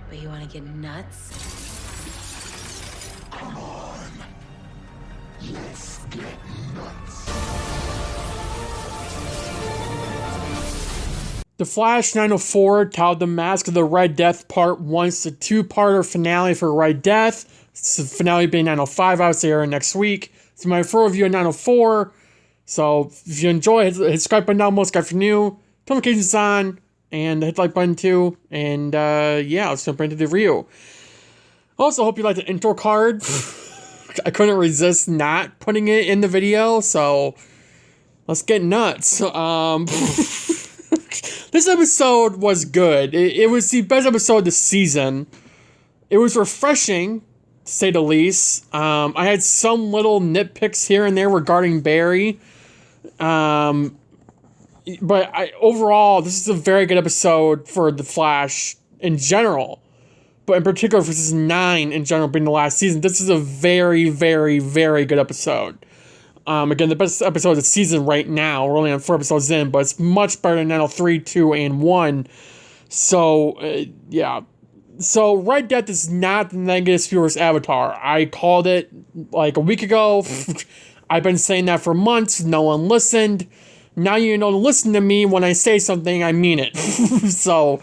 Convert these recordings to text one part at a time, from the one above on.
But you want to get nuts? Come on. Let's get nuts. The Flash 904 titled The Mask of the Red Death Part 1. It's a two-parter finale for Red Death. It's the finale being 905, obviously airing next week. It's my full review of 904. So if you enjoy, hit subscribe button down below, subscribe if you're new. Notifications on, and hit the like button too. And yeah, let's jump into the review. Also, hope you like the intro card. I couldn't resist not putting it in the video, so let's get nuts. This episode was good. It was the best episode this season. It was refreshing, to say the least. I had some little nitpicks here and there regarding Barry. But overall, this is a very good episode for The Flash in general. But in particular for season 9 in general being the last season, this is a very, very, very good episode. Again, the best episode of the season right now. We're only on 4 episodes in, but it's much better than 903, 2, and 1. So, yeah. So, Red Death is not the negative viewers Avatar. I called it like a week ago. I've been saying that for months. No one listened. Now you know to listen to me. When I say something, I mean it. So,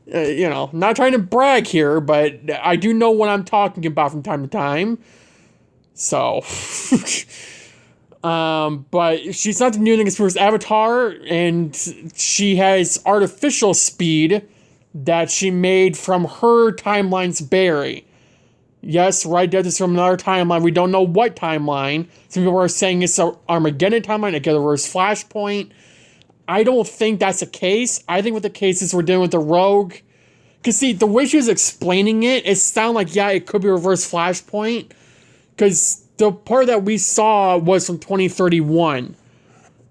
you know, not trying to brag here, but I do know what I'm talking about from time to time. So, but she's not the new negative viewers Avatar, and she has artificial speed that she made from her timeline's Barry. Yes, Red Death is from another timeline. We don't know what timeline. Some people are saying it's an Armageddon timeline, like a reverse Flashpoint. I don't think that's the case. I think what the case is we're dealing with the Rogue. Because, see, the way she was explaining it, it sounded like, yeah, it could be a reverse Flashpoint. Because the part that we saw was from 2031.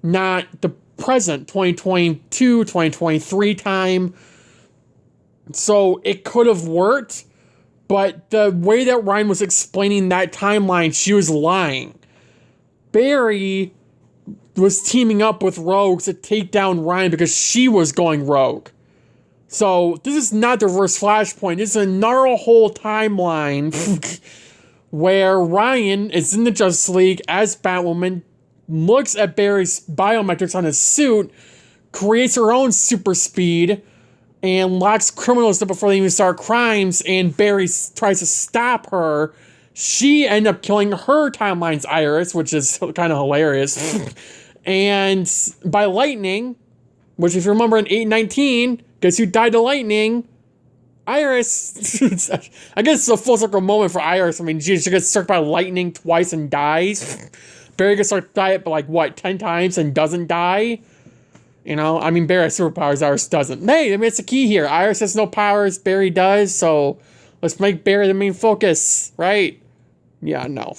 Not the present 2022, 2023 time. So it could have worked. But the way that Ryan was explaining that timeline, she was lying. Barry was teaming up with Rogue to take down Ryan because she was going rogue. So this is not the reverse Flashpoint. This is another whole timeline where Ryan is in the Justice League as Batwoman, looks at Barry's biometrics on his suit, creates her own super speed, and locks criminals up before they even start crimes, and Barry tries to stop her. She ended up killing her timeline's Iris, which is kind of hilarious. And by lightning, which if you remember in 819, guess who died to lightning? Iris. I guess it's a full circle moment for Iris. I mean, she gets struck by lightning twice and dies. Barry gets struck by it, but like, what, 10 times and doesn't die? You know, I mean, Barry has superpowers, Iris doesn't. Hey, I mean, it's the key here. Iris has no powers, Barry does, so let's make Barry the main focus, right? Yeah, no.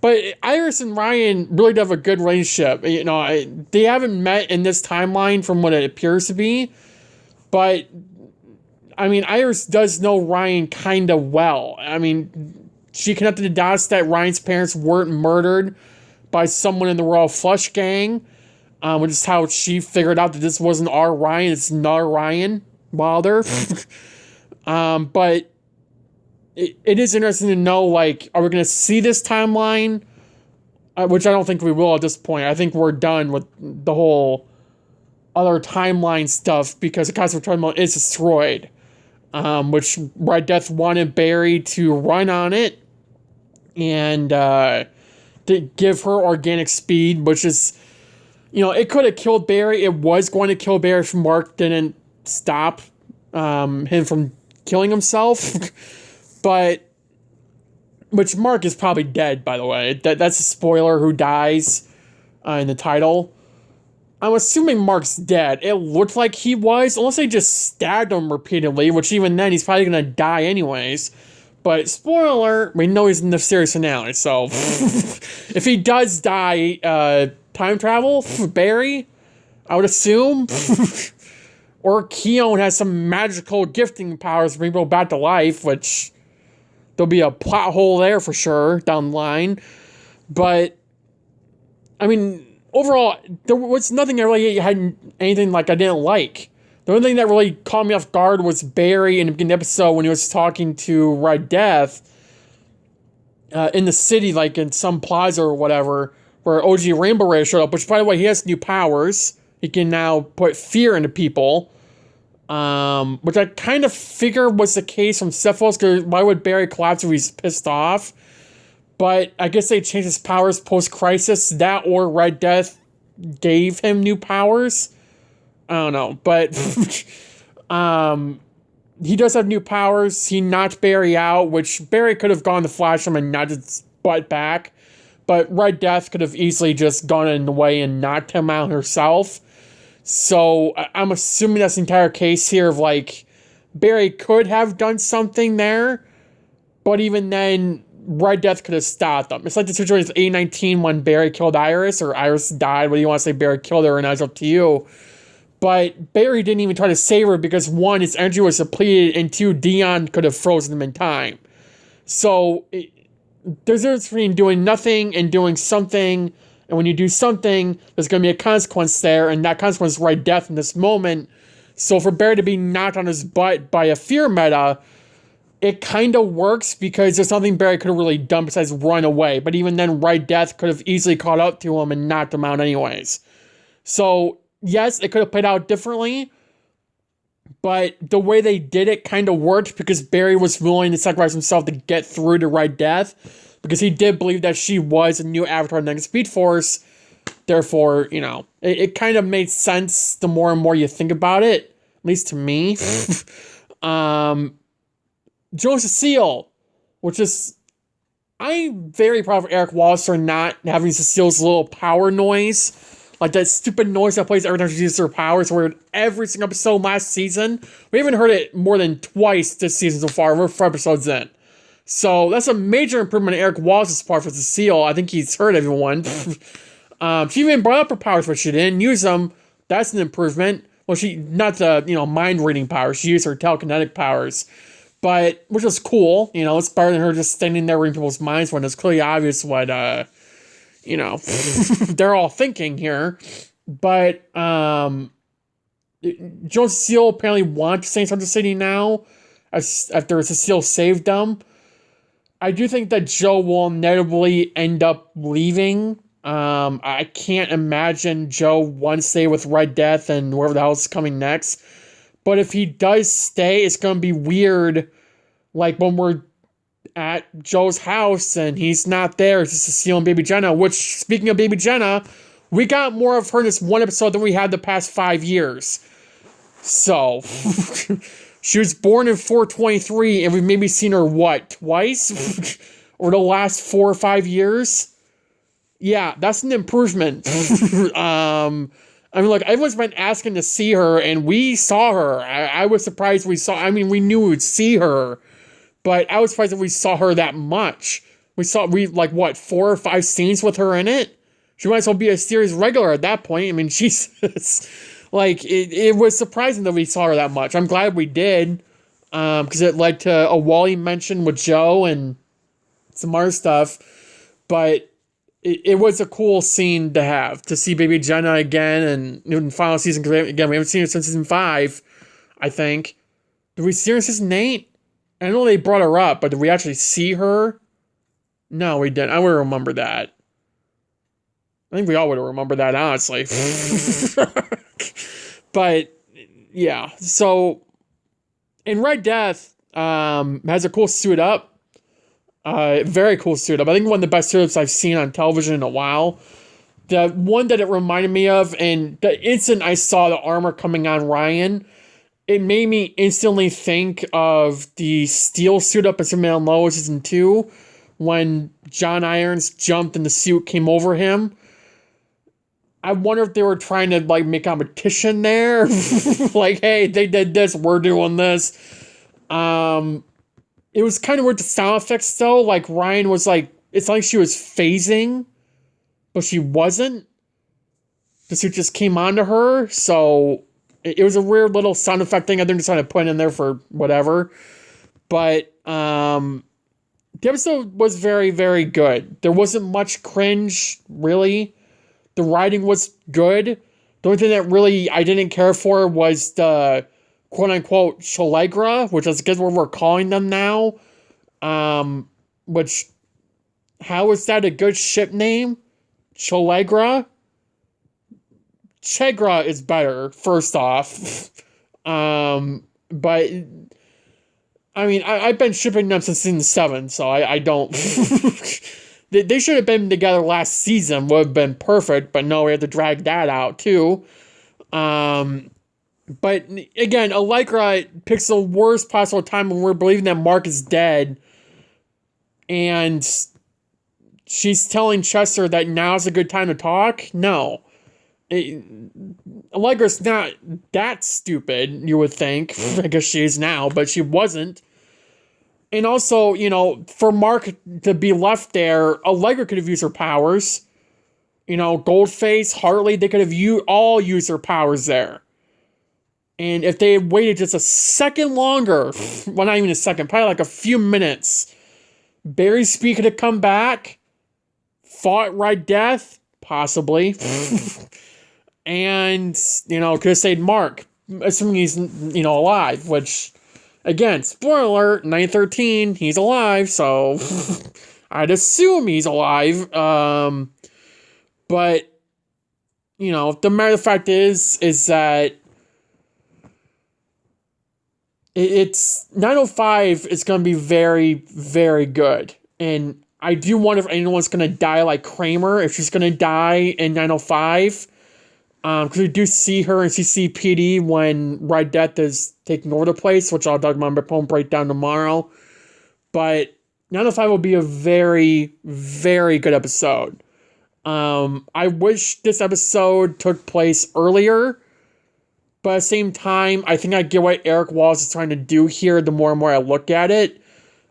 But Iris and Ryan really do have a good relationship. You know, they haven't met in this timeline from what it appears to be, but, I mean, Iris does know Ryan kind of well. I mean, she connected the dots that Ryan's parents weren't murdered by someone in the Royal Flush Gang. Which is how she figured out that this wasn't our Ryan, it's another Ryan Wilder. But it is interesting to know, like, are we going to see this timeline? Which I don't think we will at this point. I think we're done with the whole other timeline stuff because the Cosmic Timeline is destroyed. Which Red Death wanted Barry to run on it and to give her organic speed, which is... You know, it could have killed Barry. It was going to kill Barry if Mark didn't stop him from killing himself. But, which Mark is probably dead, by the way. That's a spoiler who dies in the title. I'm assuming Mark's dead. It looked like he was, unless they just stabbed him repeatedly, which even then he's probably going to die anyways. But, spoiler, we know he's in the series finale, so if he does die, time travel for Barry, I would assume. Or Keon has some magical gifting powers to bring people back to life, which there'll be a plot hole there for sure down the line. But, I mean, overall, there was nothing I really had anything like I didn't like. The only thing that really caught me off guard was Barry in the beginning of the episode when he was talking to Red Death in the city, like in some plaza or whatever, where OG Rainbow Ray showed up, which, by the way, he has new powers. He can now put fear into people, which I kind of figure was the case from Syphilis, because why would Barry collapse if he's pissed off? But I guess they changed his powers post-crisis. That or Red Death gave him new powers. I don't know, but he does have new powers. He knocked Barry out, which Barry could have gone to Flash him and knocked his butt back. But Red Death could have easily just gone in the way and knocked him out herself. So I'm assuming that's the entire case here of, like, Barry could have done something there. But even then, Red Death could have stopped them. It's like the situation with A19 when Barry killed Iris, or Iris died. Whether you want to say Barry killed her, and that's up to you. But Barry didn't even try to save her because, one, his energy was depleted, and two, Dion could have frozen him in time. So there's a difference between doing nothing and doing something. And when you do something, there's going to be a consequence there, and that consequence is Red Death in this moment. So for Barry to be knocked on his butt by a fear meta, it kind of works because there's nothing Barry could have really done besides run away. But even then, Red Death could have easily caught up to him and knocked him out anyways. So yes, it could have played out differently, but the way they did it kind of worked because Barry was willing to sacrifice himself to get through to Red Death, because he did believe that she was a new avatar of the next Speed Force. Therefore, you know, it kind of made sense the more and more you think about it, at least to me. Joe Cecile, which is, I'm very proud of Eric Wallace for not having Cecile's little power noise. Like that stupid noise that plays every time she uses her powers. We heard every single episode last season. We haven't heard it more than twice this season so far. We're 4 episodes in. So that's a major improvement on Eric Wallace's part for Cecile. I think he's hurt everyone. She even brought up her powers, but she didn't use them. That's an improvement. Well, she, not the, mind reading powers. She used her telekinetic powers. But, which is cool. It's better than her just standing there reading people's minds when it's clearly obvious what, they're all thinking here. But, Joe Cecile apparently wants to stay inside the city now, after Cecile saved them. I do think that Joe will inevitably end up leaving. I can't imagine Joe wants to stay with Red Death and wherever the hell is coming next. But if he does stay, it's going to be weird. Like when we're at Joe's house and he's not there, it's just Cecile and Baby Jenna. Which, speaking of Baby Jenna, we got more of her in this one episode than we had the past 5 years. So, she was born in 423 and we've maybe seen her, twice? Or the last 4 or 5 years? Yeah, that's an improvement. Everyone's been asking to see her, and we saw her. I was surprised we we knew we would see her, but I was surprised that we saw her that much. We 4 or 5 scenes with her in it? She might as well be a series regular at that point. Jesus. It was surprising that we saw her that much. I'm glad we did, because it led to a Wally mention with Joe and some other stuff, but it was a cool scene to have, to see Baby Jenna again, and in the final season, because again, we haven't seen her since season 5, I think. Did we see her in season 8? I know they brought her up, but did we actually see her? No, we didn't. I would remember that. I think we all would have remembered that, honestly. But, yeah. So, in Red Death, has a cool suit up. Very cool suit up. I think one of the best suit ups I've seen on television in a while. The one that it reminded me of, and the instant I saw the armor coming on Ryan, it made me instantly think of the steel suit up in Superman Lois season 2, when John Irons jumped and the suit came over him. I wonder if they were trying to make competition there. Hey, they did this, we're doing this. It was kind of weird, the sound effects, though. Ryan was it's like she was phasing, but she wasn't. The suit just came onto her, so it was a weird little sound effect thing I think decided to put in there for whatever. But, the episode was very, very good. There wasn't much cringe, really. The writing was good. The only thing that really I didn't care for was the quote-unquote Shalegra, which I guess what we're calling them now. Which, how is that a good ship name? Shalegra? Chegra is better, first off. But, I mean, I've been shipping them since season 7, so I don't... They should have been together last season, would have been perfect, but no, we had to drag that out, too. But, again, Allegra picks the worst possible time when we're believing that Mark is dead, and she's telling Chester that now's a good time to talk? No. Allegra's not that stupid, you would think. I guess she is now, but she wasn't. And also, you know, for Mark to be left there, Allegra could have used her powers. You know, Goldface, Hartley, they could have all used their powers there. And if they had waited just a second longer, well, not even a second, probably like a few minutes, Barry Speed could have come back, fought Red Death, possibly, and, you know, could have saved Mark, assuming he's, you know, alive, which... Again, spoiler alert, 913, he's alive, so I'd assume he's alive. But, you know, the matter of the fact is that it's 905 is going to be very, very good. And I do wonder if anyone's going to die like Kramer, if she's going to die in 905. Because we do see her in CCPD when Red Death is taking over the place, which I'll talk about in my poem breakdown tomorrow. But 905 will be a very, very good episode. I wish this episode took place earlier, but at the same time, I think I get what Eric Wallace is trying to do here the more and more I look at it.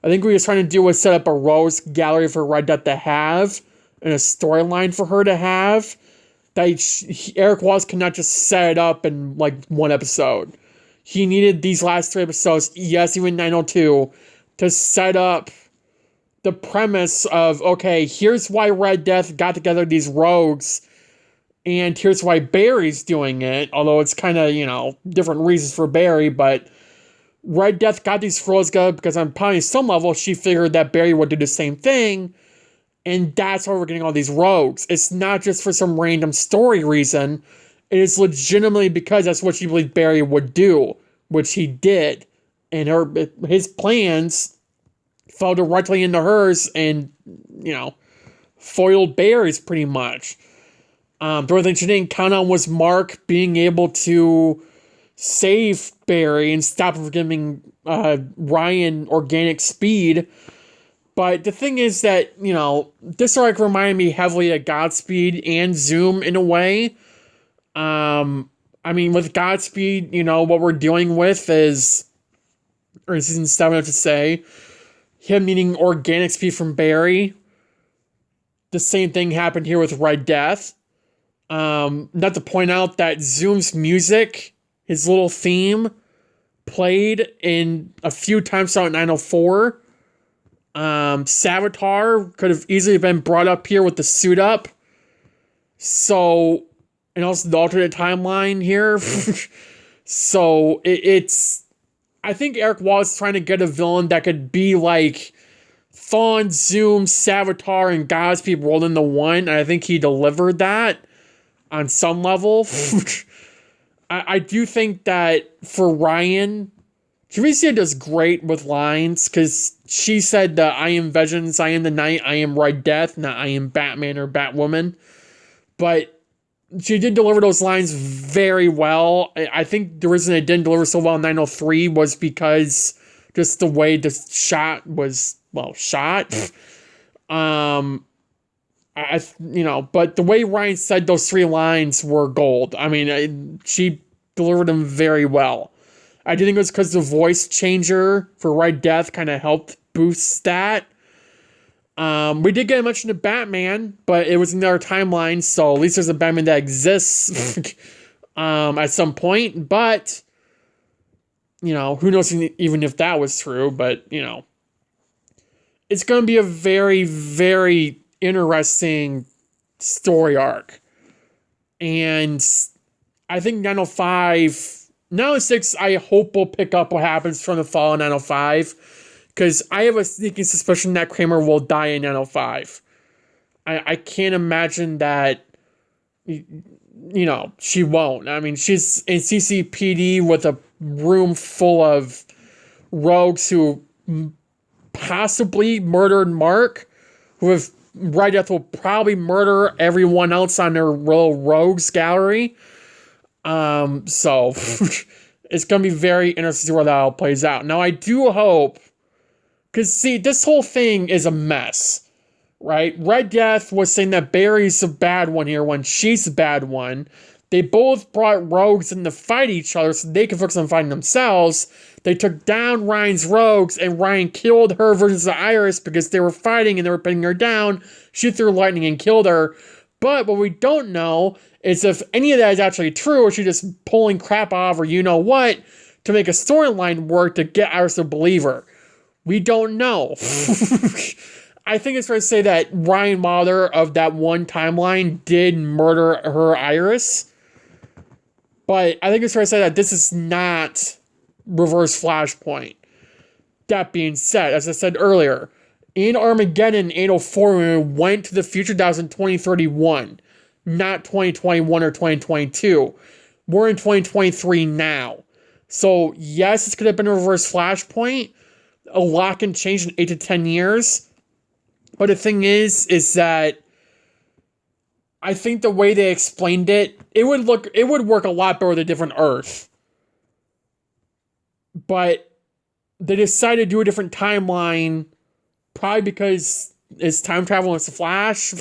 I think what he's trying to do was set up a rose gallery for Red Death to have, and a storyline for her to have. That Eric Wallace cannot just set it up in like one episode. He needed these last 3 episodes, yes, even 902, to set up the premise of, okay, here's why Red Death got together these rogues, and here's why Barry's doing it, although it's kind of, you know, different reasons for Barry, but Red Death got these rogues together because on probably some level she figured that Barry would do the same thing. And that's why we're getting all these rogues. It's not just for some random story reason. It is legitimately because that's what she believed Barry would do, which he did. And his plans fell directly into hers and, you know, foiled Barry's pretty much. The only thing she didn't count on was Mark being able to save Barry and stop him from giving Ryan organic speed. But the thing is that, you know, this arc reminded me heavily of Godspeed and Zoom in a way. I mean, with Godspeed, you know, what we're dealing with is, or in season 7, I have to say, him needing organic speed from Barry. The same thing happened here with Red Death. Not to point out that Zoom's music, his little theme, played in a few times throughout 904. Savitar could have easily been brought up here with the suit up. So, and also the alternate timeline here. So, it's... I think Eric Wallace is trying to get a villain that could be like Thawne, Zoom, Savitar, and Godspeed rolled into one. And I think he delivered that on some level. I do think that for Ryan... Jamicia does great with lines, because she said that I am Vengeance, I am the Night, I am Red Death, not I am Batman or Batwoman. But she did deliver those lines very well. I think the reason it didn't deliver so well in 903 was because just the way the shot was, well, shot. You know, but the way Ryan said those 3 lines were gold. I mean, she delivered them very well. I do think it was because the voice changer for Red Death kind of helped boost that. We did get mentioned of Batman, but it was in our timeline, so at least there's a Batman that exists at some point. But, you know, who knows even if that was true, but, you know. It's going to be a very, very interesting story arc. And I think 906, I hope will pick up what happens from the fall of 905. Because I have a sneaking suspicion that Kramer will die in 905. I can't imagine that, she won't. I mean, she's in CCPD with a room full of rogues who possibly murdered Mark, who have Red Death will probably murder everyone else on their little rogues gallery. So it's going to be very interesting to see where that all plays out. Now, I do hope, because see, this whole thing is a mess, right? Red Death was saying that Barry's a bad one here when she's a bad one. They both brought rogues in to fight each other so they could focus on fighting themselves. They took down Ryan's rogues, and Ryan killed her versus the Iris because they were fighting and they were pinning her down. She threw lightning and killed her. But what we don't know is if any of that is actually true, or she's just pulling crap off, or you know what, to make a storyline work to get Iris to believe her. We don't know. I think it's fair to say that Ryan Mother of that one timeline did murder her Iris. But I think it's fair to say that this is not Reverse Flashpoint. That being said, as I said earlier, in Armageddon 804, when we went to the future, that was in 2031, not 2021 or 2022. We're in 2023 now. So, yes, this could have been a Reverse Flashpoint. A lot can change in 8 to 10 years. But the thing is that I think the way they explained it, it would work a lot better with a different Earth. But they decided to do a different timeline, probably because it's time travel and it's a Flash.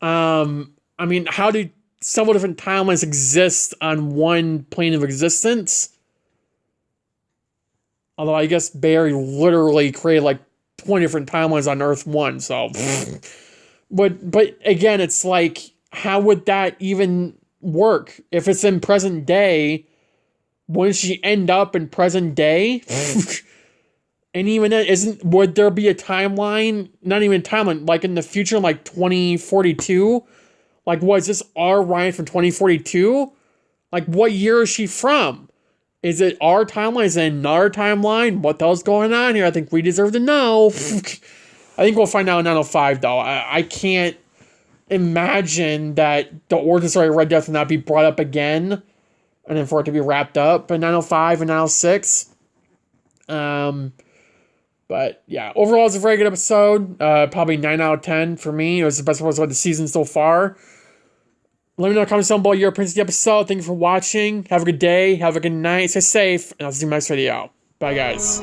I mean, how do several different timelines exist on one plane of existence? Although I guess Barry literally created like 20 different timelines on Earth 1, so... But again, it's like, how would that even work? If it's in present day, wouldn't she end up in present day? And even then, would there be a timeline? Not even a timeline, like in the future, like 2042? Like, was this our Ryan from 2042? Like, what year is she from? Is it our timeline? Is it another timeline? What the hell's going on here? I think we deserve to know. I think we'll find out in 905, though. I can't imagine that the origin story of Red Death will not be brought up again, and then for it to be wrapped up in 905 and 906. But yeah, overall, it's a very good episode. Probably 9 out of 10 for me. It was the best episode of the season so far. Let me know in the comments down below your opinions of the episode. Thank you for watching. Have a good day. Have a good night. Stay safe. And I'll see you in the next video. Bye, guys.